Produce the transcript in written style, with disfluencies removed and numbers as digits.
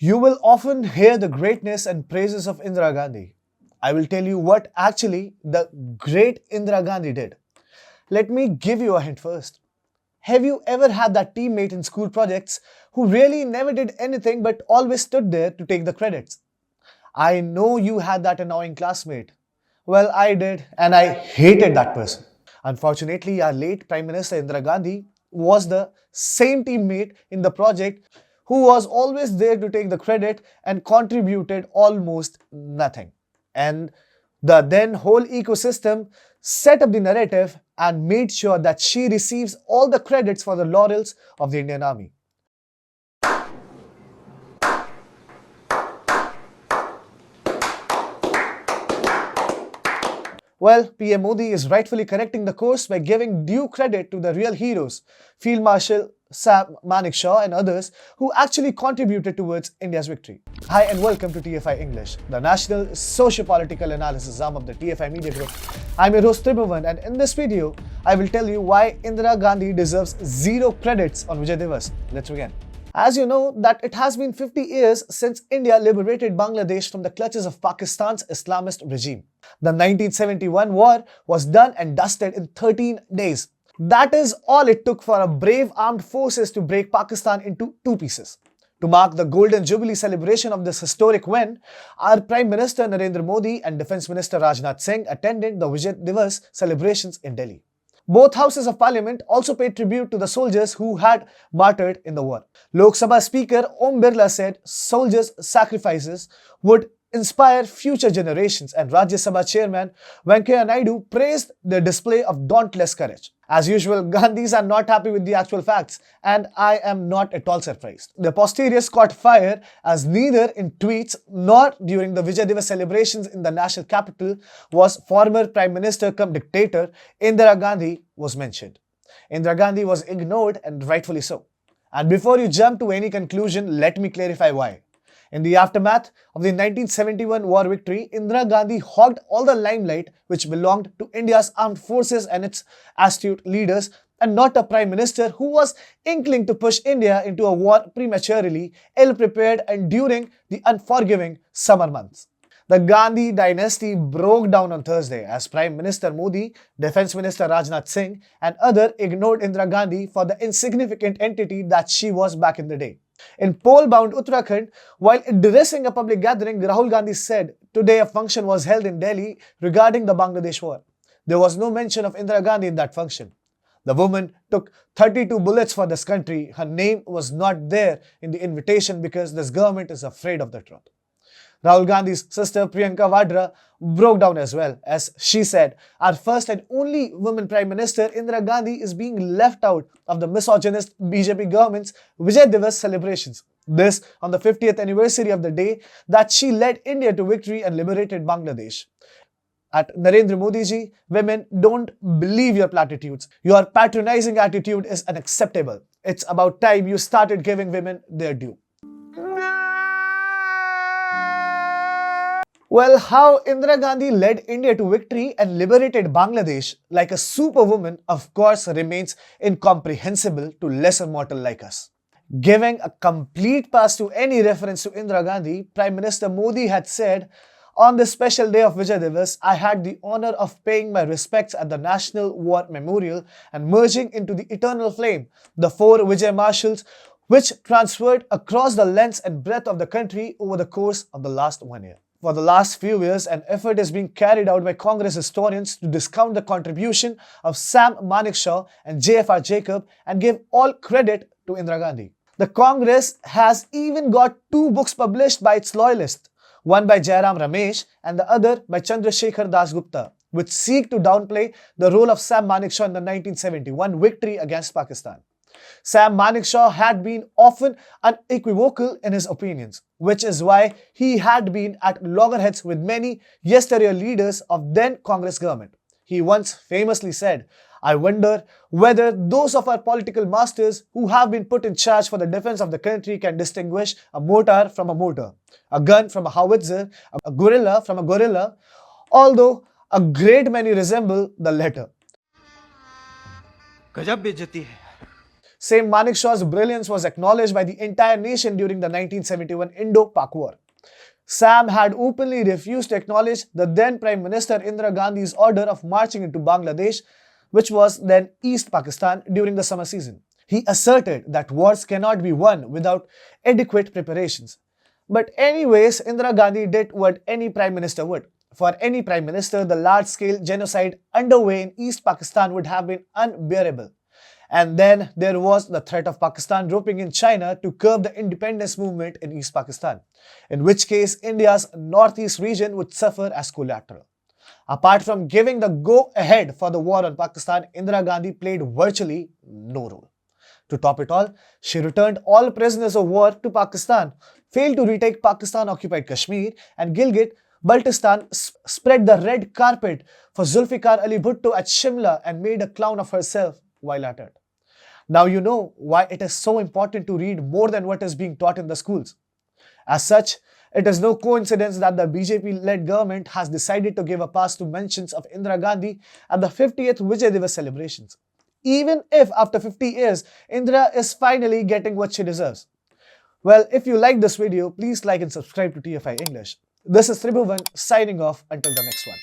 You will often hear the greatness and praises of Indira Gandhi. I will tell you what actually the great Indira Gandhi did. Let me give you a hint first. Have you ever had that teammate in school projects who really never did anything but always stood there to take the credits? I know you had that annoying classmate. Well, I did, and I hated that person. Unfortunately, our late Prime Minister Indira Gandhi was the same teammate in the project who was always there to take the credit and contributed almost nothing. And the then whole ecosystem set up the narrative and made sure that she receives all the credits for the laurels of the Indian Army. Well, PM Modi is rightfully correcting the course by giving due credit to the real heroes, Field Marshal Sam Manickshaw and others who actually contributed towards India's victory. Hi and welcome to TFI English, the national socio-political analysis arm of the TFI Media Group. I'm your host Tribhuvan, and in this video, I will tell you why Indira Gandhi deserves zero credits on Vijay Diwas. Let's begin. As you know that it has been 50 years since India liberated Bangladesh from the clutches of Pakistan's Islamist regime. The 1971 war was done and dusted in 13 days. That is all it took for a brave armed forces to break Pakistan into two pieces. To mark the Golden Jubilee celebration of this historic win, our Prime Minister Narendra Modi and Defence Minister Rajnath Singh attended the Vijay Diwas celebrations in Delhi. Both houses of parliament also paid tribute to the soldiers who had martyred in the war. Lok Sabha Speaker Om Birla said soldiers' sacrifices would inspire future generations, and Rajya Sabha Chairman Venkaiah Naidu praised the display of dauntless courage. As usual, Gandhis are not happy with the actual facts, and I am not at all surprised. The posteriors caught fire as neither in tweets nor during the Vijay Diwas celebrations in the national capital was former Prime Minister cum dictator Indira Gandhi was mentioned. Indira Gandhi was ignored, and rightfully so. And before you jump to any conclusion, let me clarify why. In the aftermath of the 1971 war victory, Indira Gandhi hogged all the limelight which belonged to India's armed forces and its astute leaders, and not a prime minister who was inkling to push India into a war prematurely, ill-prepared, and during the unforgiving summer months. The Gandhi dynasty broke down on Thursday as Prime Minister Modi, Defence Minister Rajnath Singh, and others ignored Indira Gandhi for the insignificant entity that she was back in the day. In pole-bound Uttarakhand, while addressing a public gathering, Rahul Gandhi said today a function was held in Delhi regarding the Bangladesh war. There was no mention of Indira Gandhi in that function. The woman took 32 bullets for this country. Her name was not there in the invitation because this government is afraid of the truth. Rahul Gandhi's sister Priyanka Vadra broke down as well, as she said, our first and only woman Prime Minister Indira Gandhi is being left out of the misogynist BJP government's Vijay Diwas celebrations. This on the 50th anniversary of the day that she led India to victory and liberated Bangladesh. At Narendra Modi ji, women don't believe your platitudes. Your patronizing attitude is unacceptable. It's about time you started giving women their due. Well, how Indira Gandhi led India to victory and liberated Bangladesh like a superwoman, of course, remains incomprehensible to lesser mortal like us. Giving a complete pass to any reference to Indira Gandhi, Prime Minister Modi had said, on this special day of Vijay Diwas, I had the honor of paying my respects at the National War Memorial and merging into the eternal flame the four Vijay Marshals which transferred across the length and breadth of the country over the course of the last 1 year. For the last few years, an effort is being carried out by Congress historians to discount the contribution of Sam Manickshaw and JFR Jacob and give all credit to Indira Gandhi. The Congress has even got two books published by its loyalists, one by Jairam Ramesh and the other by Chandrasekhar Das Gupta, which seek to downplay the role of Sam Manickshaw in the 1971 victory against Pakistan. Sam Manickshaw had been often unequivocal in his opinions, which is why he had been at loggerheads with many yesteryear leaders of then Congress government. He once famously said, I wonder whether those of our political masters who have been put in charge for the defense of the country can distinguish a mortar from a mortar, a gun from a howitzer, a gorilla from a gorilla, although a great many resemble the latter. गजब बेइज्जती है. Same Manikshaw's brilliance was acknowledged by the entire nation during the 1971 Indo-Pak War. Sam had openly refused to acknowledge the then Prime Minister Indira Gandhi's order of marching into Bangladesh, which was then East Pakistan, during the summer season. He asserted that wars cannot be won without adequate preparations. But anyways, Indira Gandhi did what any Prime Minister would. For any Prime Minister, the large-scale genocide underway in East Pakistan would have been unbearable. And then there was the threat of Pakistan roping in China to curb the independence movement in East Pakistan, in which case India's northeast region would suffer as collateral. Apart from giving the go-ahead for the war on Pakistan, Indira Gandhi played virtually no role. To top it all, she returned all prisoners of war to Pakistan, failed to retake Pakistan-occupied Kashmir, and Gilgit-Baltistan spread the red carpet for Zulfikar Ali Bhutto at Shimla and made a clown of herself while at it. Now you know why it is so important to read more than what is being taught in the schools. As such, it is no coincidence that the BJP-led government has decided to give a pass to mentions of Indira Gandhi at the 50th Vijay Diwas celebrations. Even if after 50 years, Indira is finally getting what she deserves. Well, if you like this video, please like and subscribe to TFI English. This is Tribhuvan signing off until the next one.